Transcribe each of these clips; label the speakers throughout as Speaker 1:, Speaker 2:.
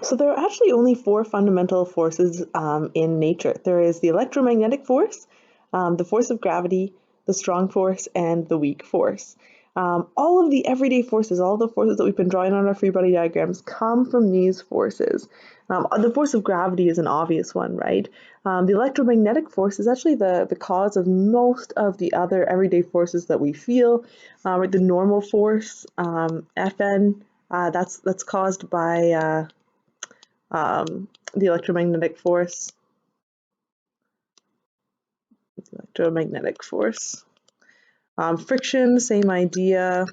Speaker 1: So there are actually only four fundamental forces in nature. There is the electromagnetic force, the force of gravity, the strong force, and the weak force. All of the everyday forces, all the forces that we've been drawing on our free body diagrams come from these forces. The force of gravity is an obvious one, right? The electromagnetic force is actually the cause of most of the other everyday forces that we feel. The normal force, Fn, that's caused by the electromagnetic force. Electromagnetic force. Friction, same idea.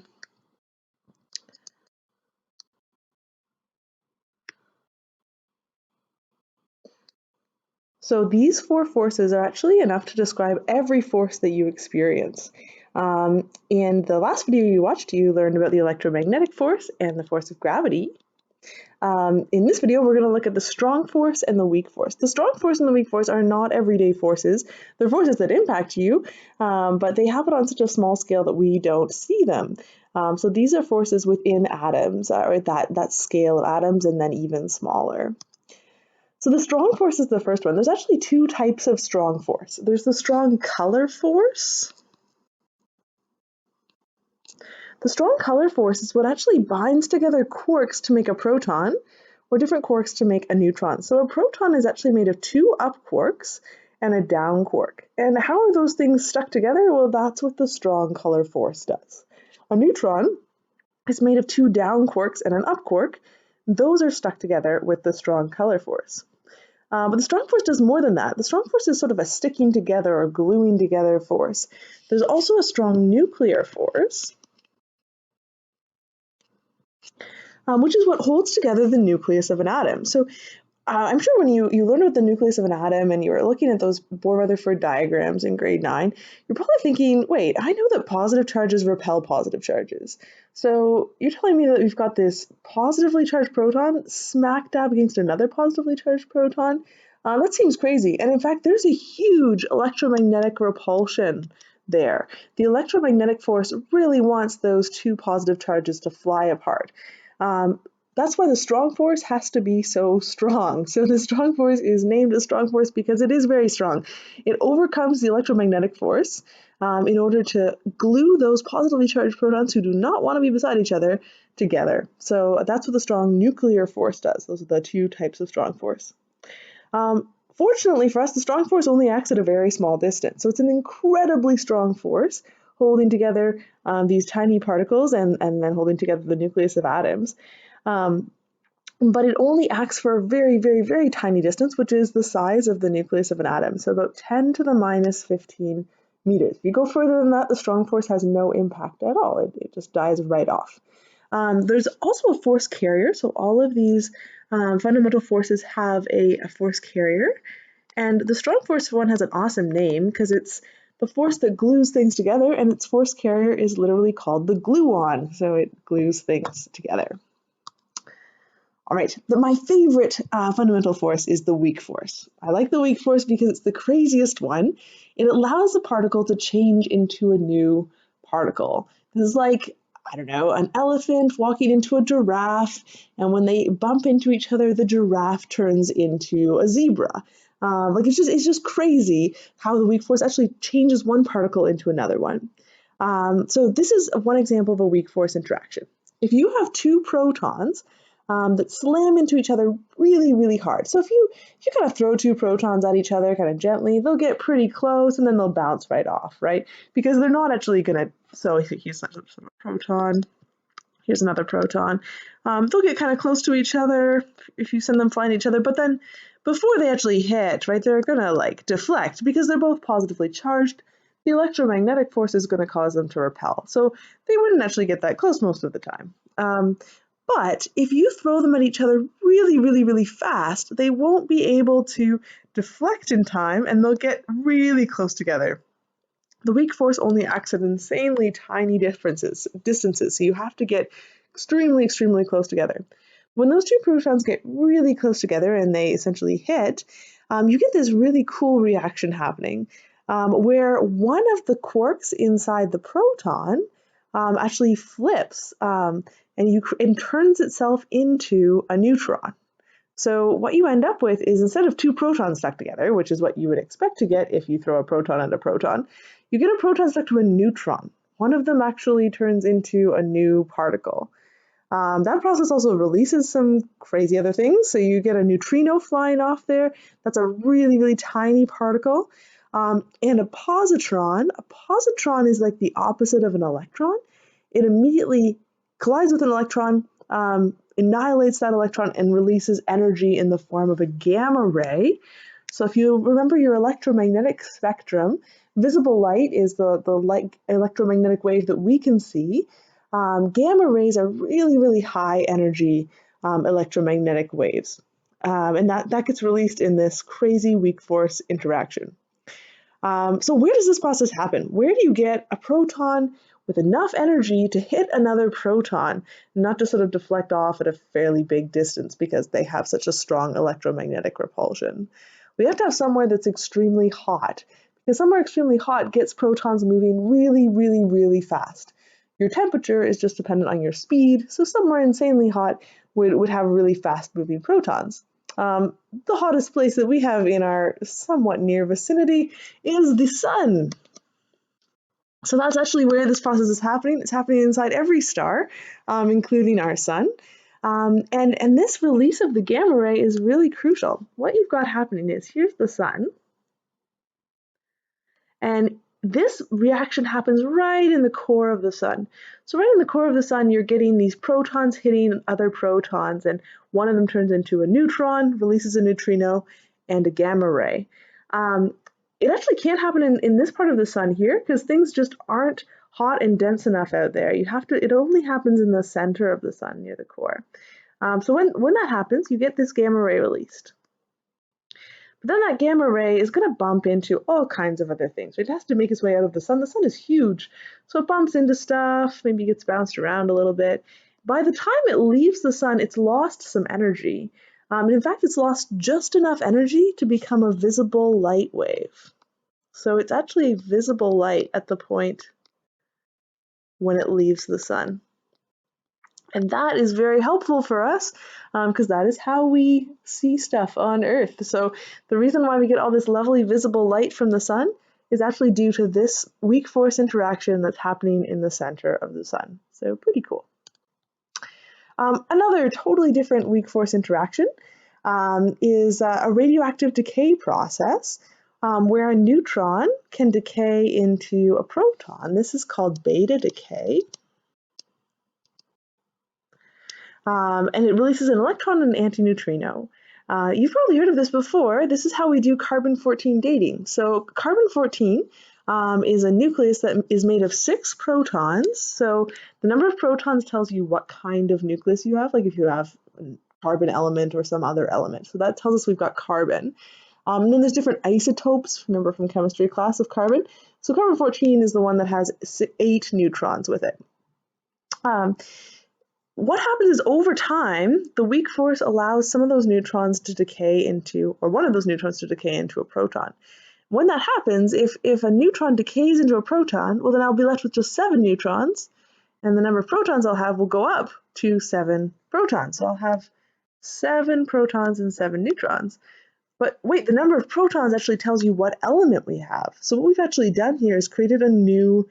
Speaker 1: So these four forces are actually enough to describe every force that you experience. In the last video you watched, you learned about the electromagnetic force and the force of gravity. In this video, we're going to look at the strong force and the weak force. The strong force and the weak force are not everyday forces. They're forces that impact you, but they happen on such a small scale that we don't see them. So these are forces within atoms, or that scale of atoms, and then even smaller. So the strong force is the first one. There's actually two types of strong force. There's the strong color force. The strong color force is what actually binds together quarks to make a proton, or different quarks to make a neutron. So a proton is actually made of two up quarks and a down quark. And how are those things stuck together? Well, that's what the strong color force does. A neutron is made of two down quarks and an up quark. Those are stuck together with the strong color force. But the strong force does more than that. The strong force is sort of a sticking together or gluing together force. There's also a strong nuclear force, which is what holds together the nucleus of an atom. So I'm sure when you learned about the nucleus of an atom and you were looking at those Bohr-Rutherford diagrams in grade 9, you're probably thinking, wait, I know that positive charges repel positive charges. So you're telling me that we've got this positively charged proton smack dab against another positively charged proton? That seems crazy. And in fact, there's a huge electromagnetic repulsion there. The electromagnetic force really wants those two positive charges to fly apart. That's why the strong force has to be so strong. So the strong force is named a strong force because it is very strong. It overcomes the electromagnetic force in order to glue those positively charged protons who do not want to be beside each other together. So that's what the strong nuclear force does. Those are the two types of strong force. Fortunately for us, the strong force only acts at a very small distance. So it's an incredibly strong force holding together these tiny particles and then holding together the nucleus of atoms. But it only acts for a very, very, very tiny distance, which is the size of the nucleus of an atom, so about 10 to the minus 15 meters. If you go further than that, the strong force has no impact at all. It just dies right off. There's also a force carrier, so all of these fundamental forces have a force carrier, and the strong force one has an awesome name because it's the force that glues things together, and its force carrier is literally called the gluon, so it glues things together. All right, my favorite fundamental force is the weak force. I like the weak force because it's the craziest one. It allows the particle to change into a new particle. This is like, I don't know, an elephant walking into a giraffe, and when they bump into each other, the giraffe turns into a zebra. It's just crazy how the weak force actually changes one particle into another one. So this is one example of a weak force interaction. If you have two protons that slam into each other really, really hard. So if you kind of throw two protons at each other kind of gently, they'll get pretty close and then they'll bounce right off, right? Because they're not actually going to, so if here's a proton, here's another proton, they'll get kind of close to each other if you send them flying at each other, but then before they actually hit, right, they're going to like deflect because they're both positively charged. The electromagnetic force is going to cause them to repel. So they wouldn't actually get that close most of the time. But if you throw them at each other really, really, really fast, they won't be able to deflect in time and they'll get really close together. The weak force only acts at insanely tiny distances, so you have to get extremely, extremely close together. When those two protons get really close together and they essentially hit, you get this really cool reaction happening where one of the quarks inside the proton actually flips and turns itself into a neutron. So what you end up with is instead of two protons stuck together, which is what you would expect to get if you throw a proton and a proton, you get a proton stuck to a neutron. One of them actually turns into a new particle. That process also releases some crazy other things. So you get a neutrino flying off there. That's a really, really tiny particle. And a positron. A positron is like the opposite of an electron. It immediately collides with an electron, annihilates that electron, and releases energy in the form of a gamma ray. So if you remember your electromagnetic spectrum, visible light is the light electromagnetic wave that we can see. Gamma rays are really, really high energy electromagnetic waves. And that gets released in this crazy weak force interaction. So where does this process happen? Where do you get a proton with enough energy to hit another proton, not to sort of deflect off at a fairly big distance because they have such a strong electromagnetic repulsion? We have to have somewhere that's extremely hot, because somewhere extremely hot gets protons moving really, really, really fast. Your temperature is just dependent on your speed, so somewhere insanely hot would have really fast moving protons. The hottest place that we have in our somewhat near vicinity is the sun. So that's actually where this process is happening. It's happening inside every star, including our sun. And this release of the gamma ray is really crucial. What you've got happening is here's the sun, and this reaction happens right in the core of the sun. So right in the core of the sun, you're getting these protons hitting other protons, and one of them turns into a neutron, releases a neutrino, and a gamma ray. It actually can't happen in this part of the sun here because things just aren't hot and dense enough out there. It only happens in the center of the sun near the core. So when that happens, you get this gamma ray released. But then that gamma ray is going to bump into all kinds of other things. It has to make its way out of the sun. The sun is huge, so it bumps into stuff, maybe gets bounced around a little bit. By the time it leaves the sun, it's lost some energy. In fact, it's lost just enough energy to become a visible light wave. So it's actually visible light at the point when it leaves the sun. And that is very helpful for us because that is how we see stuff on Earth. So the reason why we get all this lovely visible light from the sun is actually due to this weak force interaction that's happening in the center of the sun. So pretty cool. Another totally different weak force interaction is a radioactive decay process where a neutron can decay into a proton. This is called beta decay. And it releases an electron and an antineutrino. You've probably heard of this before. This is how we do carbon-14 dating. So carbon-14 is a nucleus that is made of 6 protons. So the number of protons tells you what kind of nucleus you have, like if you have a carbon element or some other element. So that tells us we've got carbon. And then there's different isotopes, remember from chemistry class, of carbon. So carbon-14 is the one that has 8 neutrons with it. What happens is over time, the weak force allows some of those neutrons to decay into, or one of those neutrons to decay into a proton. When that happens, if a neutron decays into a proton, well then I'll be left with just 7 neutrons, and the number of protons I'll have will go up to 7 protons. So I'll have 7 protons and 7 neutrons. But wait, the number of protons actually tells you what element we have. So what we've actually done here is created a new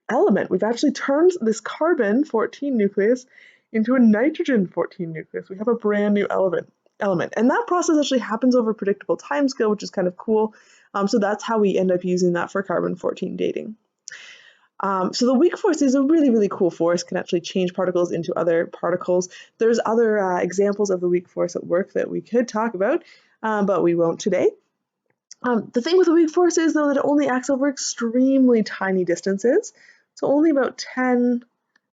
Speaker 1: element. We've actually turned this carbon-14 nucleus into a nitrogen-14 nucleus. We have a brand new element. And that process actually happens over a predictable timescale, which is kind of cool. So that's how we end up using that for carbon-14 dating. So the weak force is a really, really cool force, can actually change particles into other particles. There's other examples of the weak force at work that we could talk about, but we won't today. The thing with the weak force is, though, that it only acts over extremely tiny distances. So only about 10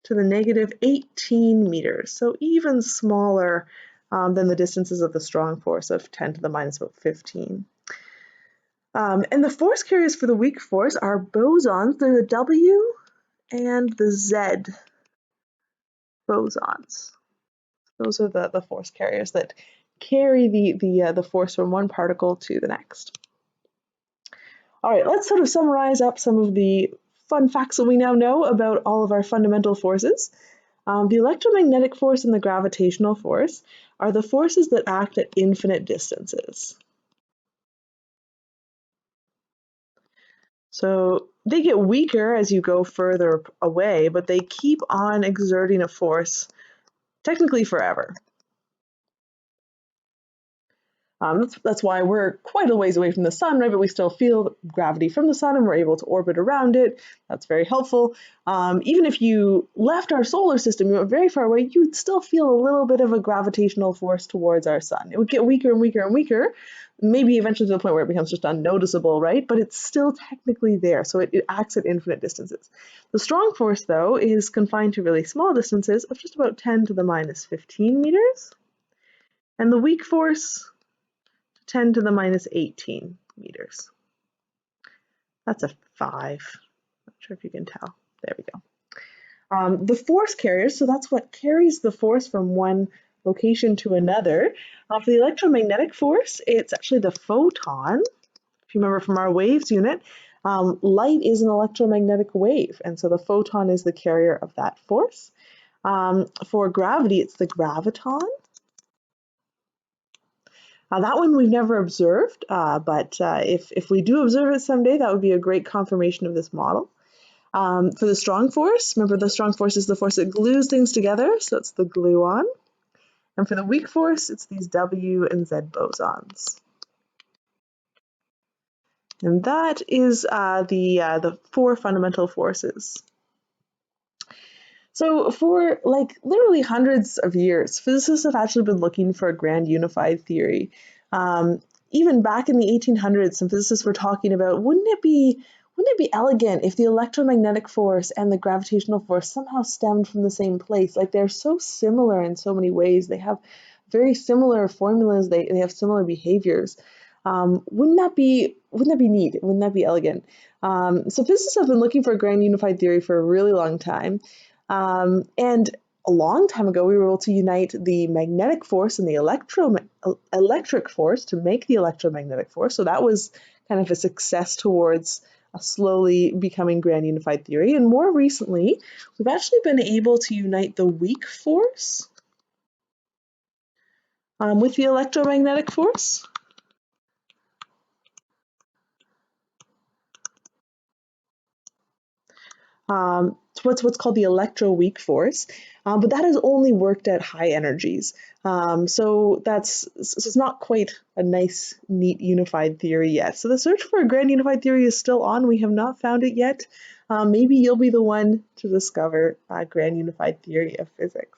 Speaker 1: to the negative 18 meters. So even smaller than the distances of the strong force of 10 to the minus about 15. And the force carriers for the weak force are bosons. They're the W and the Z bosons. Those are the force carriers that carry the force from one particle to the next. All right, let's sort of summarize up some of the fun facts that we now know about all of our fundamental forces. The electromagnetic force and the gravitational force are the forces that act at infinite distances. So they get weaker as you go further away, but they keep on exerting a force technically forever. That's why we're quite a ways away from the sun, right? But we still feel gravity from the sun and we're able to orbit around it. That's very helpful. Even if you left our solar system, you went very far away, you'd still feel a little bit of a gravitational force towards our sun. It would get weaker and weaker and weaker, maybe eventually to the point where it becomes just unnoticeable, right? But it's still technically there, so it acts at infinite distances. The strong force, though, is confined to really small distances of just about 10 to the minus 15 meters. And the weak force, 10 to the minus 18 meters. That's a 5. Not sure if you can tell. There we go. The force carriers, so that's what carries the force from one location to another. For the electromagnetic force, it's actually the photon. If you remember from our waves unit, light is an electromagnetic wave, and so the photon is the carrier of that force. For gravity, it's the graviton. That one we've never observed, but if we do observe it someday, that would be a great confirmation of this model. For the strong force, remember the strong force is the force that glues things together, so it's the gluon. And for the weak force, it's these W and Z bosons. And that is the 4 fundamental forces. So for like literally hundreds of years, physicists have actually been looking for a grand unified theory. Even back in the 1800s, some physicists were talking about, wouldn't it be elegant if the electromagnetic force and the gravitational force somehow stemmed from the same place? Like they're so similar in so many ways. They have very similar formulas. They have similar behaviors. Wouldn't that be neat? Wouldn't that be elegant? So physicists have been looking for a grand unified theory for a really long time. And a long time ago, we were able to unite the magnetic force and the electric force to make the electromagnetic force. So that was kind of a success towards a slowly becoming grand unified theory. And more recently, we've actually been able to unite the weak force with the electromagnetic force. It's what's called the electroweak force, but that has only worked at high energies. So it's not quite a nice, neat, unified theory yet. So the search for a grand unified theory is still on. We have not found it yet. Maybe you'll be the one to discover a grand unified theory of physics.